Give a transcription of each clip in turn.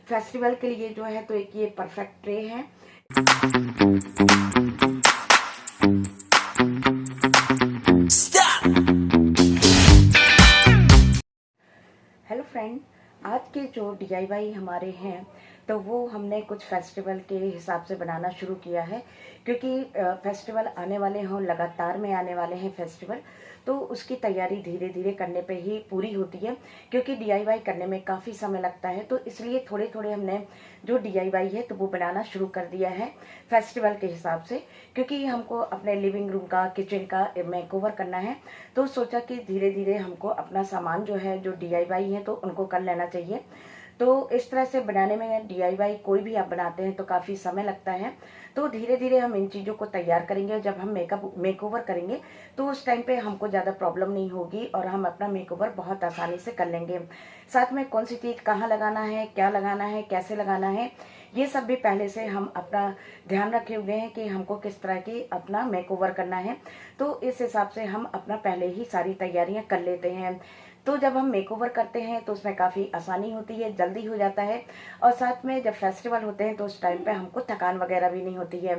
Festival के लिए जो है तो एक ये परफेक्ट ट्रे है। हेलो फ्रेंड, आज के जो डीआईवाई हमारे हैं तो वो हमने कुछ फेस्टिवल के हिसाब से बनाना शुरू किया है, क्योंकि फेस्टिवल आने वाले हों, लगातार में आने वाले हैं फेस्टिवल, तो उसकी तैयारी धीरे धीरे करने पे ही पूरी होती है, क्योंकि डीआईवाई करने में काफ़ी समय लगता है। तो इसलिए थोड़े थोड़े हमने जो डीआईवाई है तो वो बनाना शुरू कर दिया है फेस्टिवल के हिसाब से, क्योंकि हमको अपने लिविंग रूम का, किचन का मेकओवर करना है। तो सोचा कि धीरे धीरे हमको अपना सामान जो है, जो डीआईवाई है तो उनको कर लेना चाहिए। तो इस तरह से बनाने में, डीआईवाई कोई भी आप बनाते हैं तो काफ़ी समय लगता है। तो धीरे धीरे हम इन चीज़ों को तैयार करेंगे, और जब हम मेकओवर करेंगे तो उस टाइम पे हमको ज़्यादा प्रॉब्लम नहीं होगी और हम अपना मेकओवर बहुत आसानी से कर लेंगे। साथ में कौन सी चीज़ कहाँ लगाना है, क्या लगाना है, कैसे लगाना है, ये सब भी पहले से हम अपना ध्यान रखे हुए हैं कि हमको किस तरह की अपना मेकओवर करना है। तो इस हिसाब से हम अपना पहले ही सारी तैयारियां कर लेते हैं। तो जब हम मेकओवर करते हैं तो उसमें काफ़ी आसानी होती है, जल्दी हो जाता है, और साथ में जब फेस्टिवल होते हैं तो उस टाइम पे हमको थकान वगैरह भी नहीं होती है।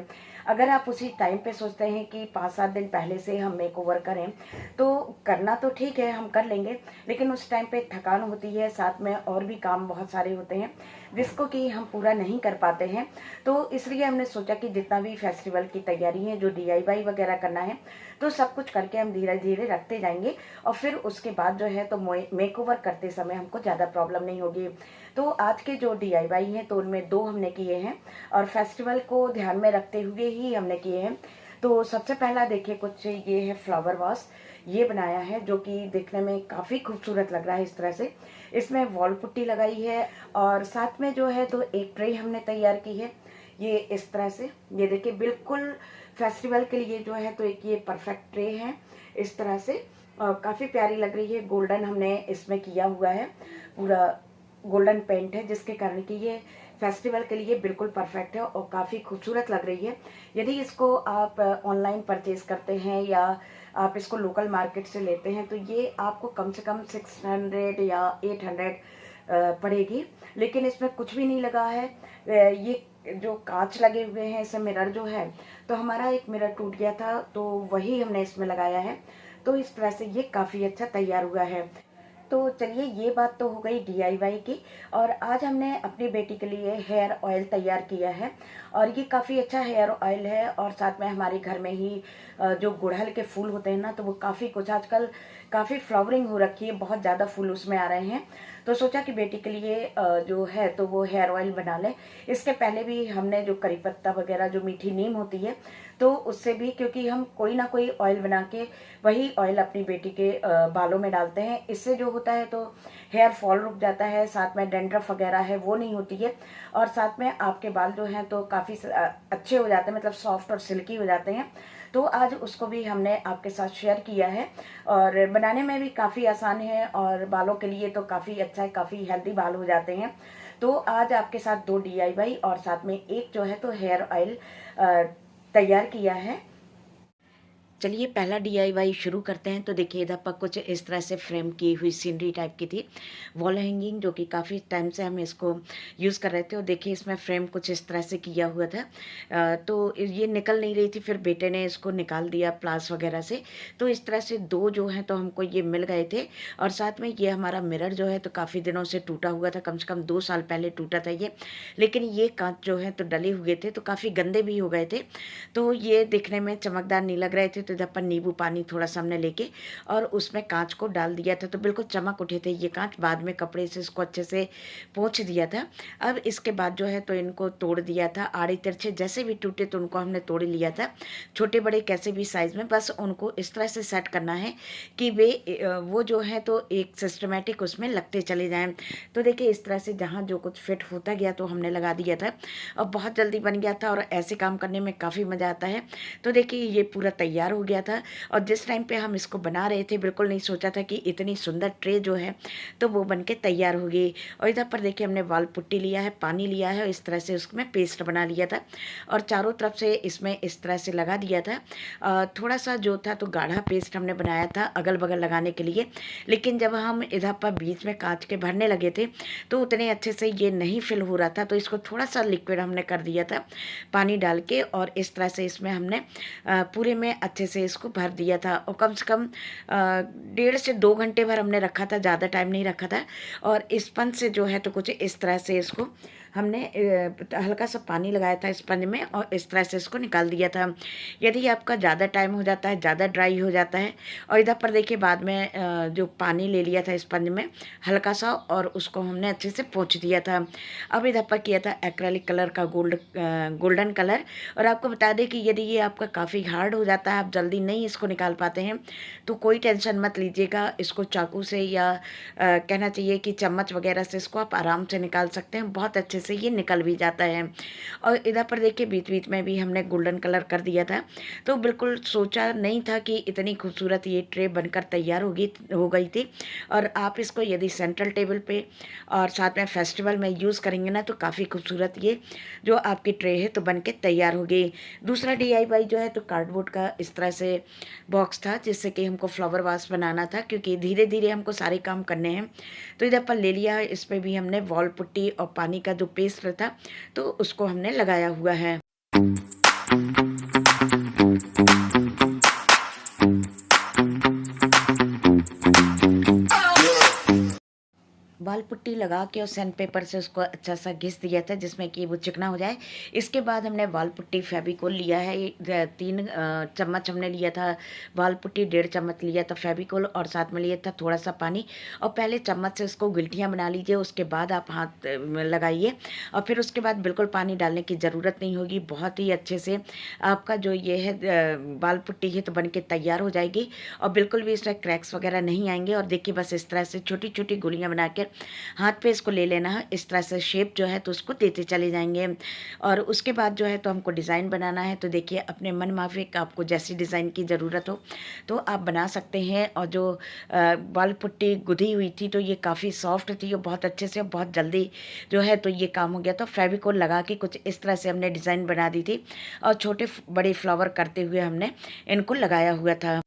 अगर आप उसी टाइम पे सोचते हैं कि 5-7 दिन पहले से हम मेकओवर करें, तो करना तो ठीक है, हम कर लेंगे, लेकिन उस टाइम पे थकान होती है, साथ में और भी काम बहुत सारे होते हैं जिसको कि हम पूरा नहीं कर पाते हैं। तो इसलिए हमने सोचा कि जितना भी फेस्टिवल की तैयारी है, जो डीआईवाई वगैरह करना है, तो सब कुछ करके हम धीरे धीरे रखते जाएंगे, और फिर उसके बाद जो है तो मेकओवर करते समय हमको ज़्यादा प्रॉब्लम नहीं होगी। तो आज के जो डीआईवाई हैं तो उनमें 2 हमने किए हैं, और फेस्टिवल को ध्यान में रखते हुए ही हमने किए हैं। तो सबसे पहला देखिए, कुछ ये है फ्लावर वास, ये बनाया है, जो कि देखने में काफ़ी खूबसूरत लग रहा है इस तरह से। इसमें वॉल पुट्टी लगाई है, और साथ में जो है तो एक ट्रे हमने तैयार की है, ये इस तरह से। ये देखिए, बिल्कुल फेस्टिवल के लिए जो है तो एक ये परफेक्ट ट्रे है इस तरह से, और काफ़ी प्यारी लग रही है। गोल्डन हमने इसमें किया हुआ है, पूरा गोल्डन पेंट है, जिसके कारण कि ये फेस्टिवल के लिए बिल्कुल परफेक्ट है और काफ़ी खूबसूरत लग रही है। यदि इसको आप ऑनलाइन परचेज करते हैं या आप इसको लोकल मार्केट से लेते हैं तो ये आपको कम से कम 600 या 800 पड़ेगी, लेकिन इसमें कुछ भी नहीं लगा है। ये जो कांच लगे हुए हैं, इसमें मिरर जो है, तो हमारा एक मिरर टूट गया था तो वही हमने इसमें लगाया है। तो इस तरह से ये काफ़ी अच्छा तैयार हुआ है। तो चलिए, ये बात तो हो गई डीआईवाई की। और आज हमने अपनी बेटी के लिए हेयर ऑयल तैयार किया है, और ये काफ़ी अच्छा हेयर ऑयल है। और साथ में हमारे घर में ही जो गुड़हल के फूल होते हैं ना, तो वो काफ़ी कुछ आजकल काफ़ी फ्लावरिंग हो रखी है, बहुत ज़्यादा फूल उसमें आ रहे हैं। तो सोचा कि बेटी के लिए जो है तो वो हेयर ऑयल बना लें। इसके पहले भी हमने जो करी पत्ता वगैरह, जो मीठी नीम होती है, तो उससे भी, क्योंकि हम कोई ना कोई ऑयल बना के वही ऑयल अपनी बेटी के बालों में डालते हैं, इससे जो होता है तो हेयर फॉल रुक जाता है, साथ में डैंड्रफ वगैरह है वो नहीं होती है, और साथ में आपके बाल जो हैं तो काफ़ी अच्छे हो जाते हैं, मतलब सॉफ्ट और सिल्की हो जाते हैं। तो आज उसको भी हमने आपके साथ शेयर किया है, और बनाने में भी काफ़ी आसान है, और बालों के लिए तो काफ़ी अच्छा है, काफ़ी हेल्दी बाल हो जाते हैं। तो आज आपके साथ 2 डीआईवाई और साथ में एक जो है तो हेयर ऑयल तैयार किया है। चलिए, पहला डीआईवाई शुरू करते हैं। तो देखिए, इधर पर कुछ इस तरह से फ्रेम की हुई सीनरी टाइप की थी, वॉल हैंगिंग, जो कि काफ़ी टाइम से हम इसको यूज़ कर रहे थे। और देखिए, इसमें फ्रेम कुछ इस तरह से किया हुआ था, तो ये निकल नहीं रही थी, फिर बेटे ने इसको निकाल दिया प्लास वगैरह से। तो इस तरह से 2 जो हैं तो हमको ये मिल गए थे। और साथ में ये हमारा मिरर जो है तो काफ़ी दिनों से टूटा हुआ था, कम से कम 2 साल पहले टूटा था ये, लेकिन ये कांच जो है तो डले हुए थे, तो काफ़ी गंदे भी हो गए थे, तो ये दिखने में चमकदार नहीं लग रहे थे। तो जब पर नींबू पानी थोड़ा सा हमने लेके और उसमें कांच को डाल दिया था, तो बिल्कुल चमक उठे थे ये कांच। बाद में कपड़े से इसको अच्छे से पोंछ दिया था। अब इसके बाद जो है तो इनको तोड़ दिया था, आड़े तिरछे जैसे भी टूटे तो उनको हमने तोड़ लिया था, छोटे बड़े कैसे भी साइज़ में। बस उनको इस तरह से सेट करना है कि वे वो जो है तो एक सिस्टमेटिक उसमें लगते चले जाएं। तो देखिए, इस तरह से जहाँ जो कुछ फिट होता गया तो हमने लगा दिया था, और बहुत जल्दी बन गया था, और ऐसे काम करने में काफ़ी मज़ा आता है। तो देखिए, ये पूरा तैयार हो गया था। और जिस टाइम पे हम इसको बना रहे थे बिल्कुल नहीं सोचा था कि इतनी सुंदर ट्रे जो है तो वो बन के तैयार होगी। और इधर पर देखिए हमने वाल पुट्टी लिया है, पानी लिया है और इस तरह से उसमें पेस्ट बना लिया था और चारों तरफ से इसमें इस तरह से लगा दिया था। थोड़ा सा जो था तो गाढ़ा पेस्ट हमने बनाया था अगल बगल लगाने के लिए, लेकिन जब हम इधर पर बीच में कांच के भरने लगे थे तो उतने अच्छे से ये नहीं फिल हो रहा था, तो इसको थोड़ा सा लिक्विड हमने कर दिया था पानी डाल के और इस तरह से इसमें हमने पूरे में अच्छे से इसको भर दिया था। और कम से कम 1.5 से 2 घंटे भर हमने रखा था, ज़्यादा टाइम नहीं रखा था। और स्पंज से जो है तो कुछ इस तरह से इसको हमने हल्का सा पानी लगाया था स्पंज में और इस तरह से इसको निकाल दिया था। यदि आपका ज़्यादा टाइम हो जाता है, ज़्यादा ड्राई हो जाता है, और इधर पर देखिए बाद में जो पानी ले लिया था स्पंज में हल्का सा और उसको हमने अच्छे से पोंछ दिया था। अब इधर पर किया था एक्रेलिक कलर का गोल्डन कलर। और आपको बता दें कि यदि ये आपका काफ़ी हार्ड हो जाता है, आप जल्दी नहीं इसको निकाल पाते हैं, तो कोई टेंशन मत लीजिएगा। इसको चाकू से या कहना चाहिए कि चम्मच वगैरह से इसको आप आराम से निकाल सकते हैं, बहुत अच्छे से ये निकल भी जाता है। और इधर पर देखिए बीच बीच में भी हमने गोल्डन कलर कर दिया था, तो बिल्कुल सोचा नहीं था कि इतनी खूबसूरत ये ट्रे बनकर तैयार हो गई थी। और आप इसको यदि सेंट्रल टेबल पे और साथ में फेस्टिवल में यूज़ करेंगे ना तो काफ़ी खूबसूरत ये जो आपकी ट्रे है तो बन के तैयार हो गई। दूसरा DIY जो है तो कार्डबोर्ड का इस तरह से बॉक्स था जिससे कि हमको फ्लावर वास बनाना था, क्योंकि धीरे धीरे हमको सारे काम करने हैं। तो इधर पर ले लिया है, इस पर भी हमने वॉल पुट्टी और पानी का जो पेस्ट था तो उसको हमने लगाया हुआ है। वाल पुट्टी लगा के और सैंड पेपर से उसको अच्छा सा घिस दिया था जिसमें कि वो चिकना हो जाए। इसके बाद हमने वाल पुट्टी फेविकोल लिया है, 3 चम्मच हमने लिया था वाल पुट्टी, 1.5 चम्मच लिया था फेविकोल और साथ में लिया था थोड़ा सा पानी। और पहले चम्मच से उसको गिल्टियाँ बना लीजिए, उसके बाद आप हाथ लगाइए और फिर उसके बाद बिल्कुल पानी डालने की ज़रूरत नहीं होगी। बहुत ही अच्छे से आपका जो ये है वाल पुट्टी है तो बन के तैयार हो जाएगी और बिल्कुल भी इसमें क्रैक्स वगैरह नहीं आएंगे। और देखिए बस इस तरह से छोटी छोटी गोलियाँ बना के हाथ पे इसको ले लेना है, इस तरह से शेप जो है तो उसको देते चले जाएंगे। और उसके बाद जो है तो हमको डिज़ाइन बनाना है, तो देखिए अपने मन माफिक आपको जैसी डिज़ाइन की ज़रूरत हो तो आप बना सकते हैं। और जो वाल पुट्टी गुदी हुई थी तो ये काफ़ी सॉफ्ट थी और बहुत अच्छे से बहुत जल्दी जो है तो ये काम हो गया। तो फेविकोल लगा के कुछ इस तरह से हमने डिज़ाइन बना दी थी और छोटे बड़े फ्लावर करते हुए हमने इनको लगाया हुआ था।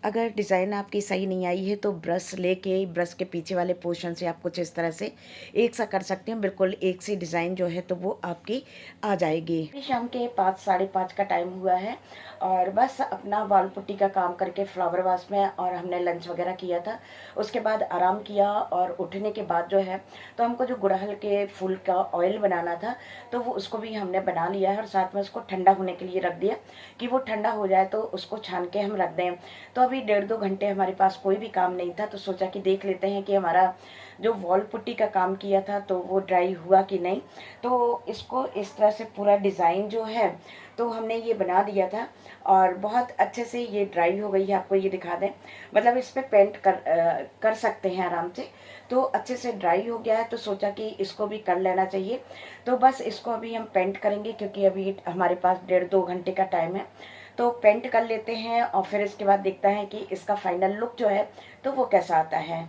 अगर डिज़ाइन आपकी सही नहीं आई है तो ब्रश लेके ब्रश के पीछे वाले पोर्शन से आप कुछ इस तरह से एक सा कर सकते हैं, बिल्कुल एक सी डिज़ाइन जो है तो वो आपकी आ जाएगी। शाम के 5 साढ़े 5 का टाइम हुआ है और बस अपना वाल पुट्टी का काम करके फ्लावर वास में और हमने लंच वगैरह किया था, उसके बाद आराम किया। और उठने के बाद जो है तो हमको जो गुड़हल के फूल का ऑयल बनाना था तो वो उसको भी हमने बना लिया है और साथ में उसको ठंडा होने के लिए रख दिया कि वो ठंडा हो जाए तो उसको छान के हम रख दें। तो अभी 1.5-2 घंटे हमारे पास कोई भी काम नहीं था तो सोचा कि देख लेते हैं कि हमारा जो वॉल पुट्टी का काम किया था तो वो ड्राई हुआ कि नहीं। तो इसको इस तरह से पूरा डिज़ाइन जो है तो हमने ये बना दिया था और बहुत अच्छे से ये ड्राई हो गई है। आपको ये दिखा दें, मतलब इस पर पेंट कर सकते हैं आराम से। तो अच्छे से ड्राई हो गया है तो सोचा कि इसको भी कर लेना चाहिए। तो बस इसको अभी हम पेंट करेंगे क्योंकि अभी हमारे पास 1.5-2 घंटे का टाइम है। तो पेंट कर लेते हैं और फिर इसके बाद देखता है कि इसका फाइनल लुक जो है तो वो कैसा आता है।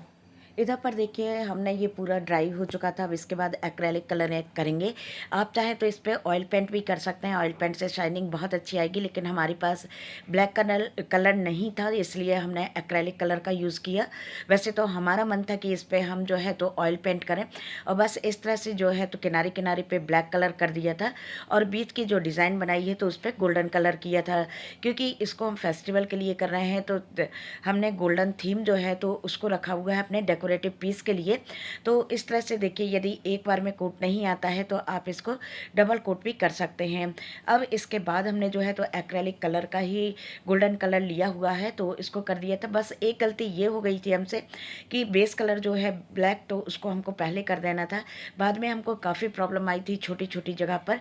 इधर पर देखिए हमने ये पूरा ड्राई हो चुका था। अब इसके बाद एक्रेलिक कलर करेंगे। आप चाहें तो इस पर ऑयल पेंट भी कर सकते हैं, ऑयल पेंट से शाइनिंग बहुत अच्छी आएगी, लेकिन हमारे पास ब्लैक कलर नहीं था इसलिए हमने एक्रेलिक कलर का यूज़ किया। वैसे तो हमारा मन था कि इस पर हम जो है तो ऑयल पेंट करें और बस इस तरह से जो है तो किनारे किनारे पे ब्लैक कलर कर दिया था और बीच की जो डिज़ाइन बनाई है तो उस पर गोल्डन कलर किया था। क्योंकि इसको हम फेस्टिवल के लिए कर रहे हैं तो हमने गोल्डन थीम जो है तो उसको रखा हुआ है अपने डेकोरेटिव पीस के लिए। तो इस तरह से देखिए, यदि एक बार में कोट नहीं आता है तो आप इसको डबल कोट भी कर सकते हैं। अब इसके बाद हमने जो है तो एक्रेलिक कलर का ही गोल्डन कलर लिया हुआ है, तो इसको कर दिया था। बस एक गलती ये हो गई थी हमसे कि बेस कलर जो है ब्लैक, तो उसको हमको पहले कर देना था। बाद में हमको काफ़ी प्रॉब्लम आई थी छोटी छोटी जगह पर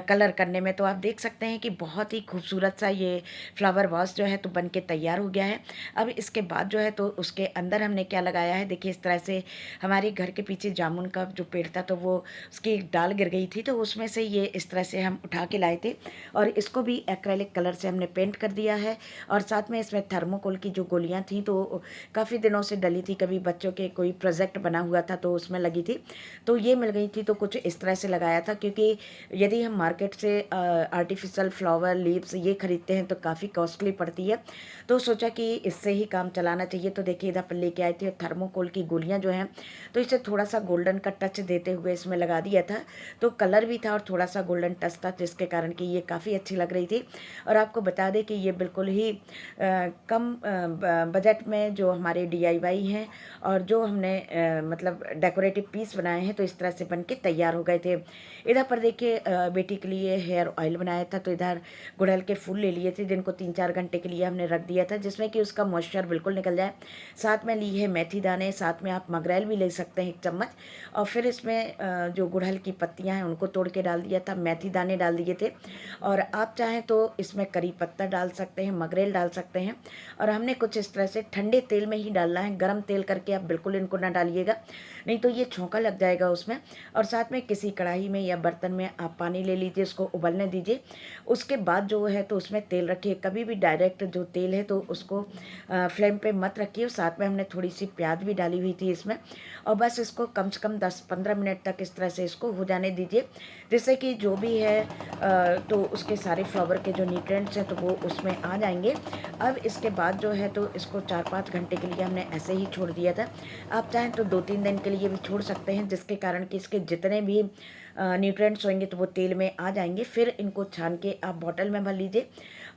कलर करने में। तो आप देख सकते हैं कि बहुत ही खूबसूरत सा ये फ्लावर वास जो है तो बन के तैयार हो गया है। अब इसके बाद जो है तो उसके अंदर हमने क्या लगाया है, देखिए इस तरह से हमारे घर के पीछे जामुन का जो पेड़ था तो वो उसकी एक डाल गिर गई थी, तो उसमें से ये इस तरह से हम उठा के लाए थे और इसको भी एक्रेलिक कलर से हमने पेंट कर दिया है। और साथ में इसमें थर्मोकोल की जो गोलियां थी तो काफ़ी दिनों से डली थी, कभी बच्चों के कोई प्रोजेक्ट बना हुआ था तो उसमें लगी थी, तो ये मिल गई थी, तो कुछ इस तरह से लगाया था। क्योंकि यदि हम मार्केट से आर्टिफिशियल फ्लावर लीव्स ये खरीदते हैं तो काफ़ी कॉस्टली पड़ती है, तो सोचा कि इससे ही काम चलाना चाहिए। तो देखिए इधर पर लेके आए थे थर्मोकोल की गोलियां जो हैं, तो इसे थोड़ा सा गोल्डन का टच देते हुए इसमें लगा दिया था, तो कलर भी था और थोड़ा सा गोल्डन टच था, जिसके कारण कि ये काफ़ी अच्छी लग रही थी। और आपको बता दें कि ये बिल्कुल ही कम बजट में जो हमारे DIY हैं और जो हमने मतलब डेकोरेटिव पीस बनाए हैं, तो इस तरह से बन के तैयार हो गए थे। इधर पर देखिए बेटी के लिए हेयर ऑयल बनाया था, तो इधर गुड़हल के फूल ले लिए थे जिनको 3-4 घंटे के लिए हमने रख दिया था, जिसमें कि उसका मॉइस्चर बिल्कुल निकल जाए। साथ में ली है मेथी दाने, साथ में आप मगरैल भी ले सकते हैं 1 चम्मच, और फिर इसमें जो गुड़हल की पत्तियां हैं उनको तोड़ के डाल दिया था, मेथी दाने डाल दिए थे, और आप चाहें तो इसमें करी पत्ता डाल सकते हैं, मगरेल डाल सकते हैं। और हमने कुछ इस तरह से ठंडे तेल में ही डालना है, गरम तेल करके आप बिल्कुल इनको ना डालिएगा, नहीं तो ये छौंका लग जाएगा उसमें। और साथ में किसी कढ़ाई में या बर्तन में आप पानी ले लीजिए, इसको उबलने दीजिए। उसके बाद जो है तो उसमें तेल रखिए, कभी भी डायरेक्ट जो तेल है तो उसको फ्लेम पे मत रखिए। साथ में हमने थोड़ी सी प्याज भी डाली हुई थी इसमें, और बस इसको कम से कम 10-15 मिनट तक इस तरह से इसको हो जाने दीजिए, जिससे कि जो भी है तो उसके सारे फ्लावर के जो न्यूट्रिएंट्स हैं तो वो उसमें आ जाएंगे। अब इसके बाद जो है तो इसको 4-5 घंटे के लिए हमने ऐसे ही छोड़ दिया था। आप चाहें तो 2-3 दिन के लिए भी छोड़ सकते हैं, जिसके कारण कि इसके जितने भी न्यूट्रिएंट्स होंगे तो वो तेल में आ जाएंगे। फिर इनको छान के आप बॉटल में भर लीजिए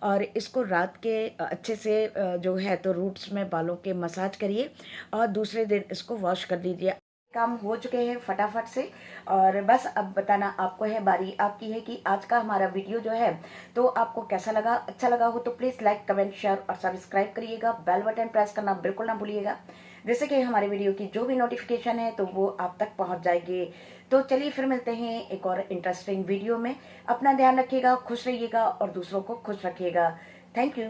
और इसको रात के अच्छे से जो है तो रूट्स में बालों के मसाज करिए और दूसरे दिन इसको वॉश कर दीजिए। काम हो चुके हैं फटाफट से, और बस अब बताना आपको है, बारी आपकी है कि आज का हमारा वीडियो जो है तो आपको कैसा लगा। अच्छा लगा हो तो प्लीज़ लाइक, कमेंट, शेयर और सब्सक्राइब करिएगा। बेल बटन प्रेस करना बिल्कुल ना भूलिएगा, जिससे कि हमारे वीडियो की जो भी नोटिफिकेशन है तो वो आप तक पहुंच जाएगी। तो चलिए फिर मिलते हैं एक और इंटरेस्टिंग वीडियो में। अपना ध्यान रखिएगा, खुश रहिएगा और दूसरों को खुश रखिएगा। Thank you.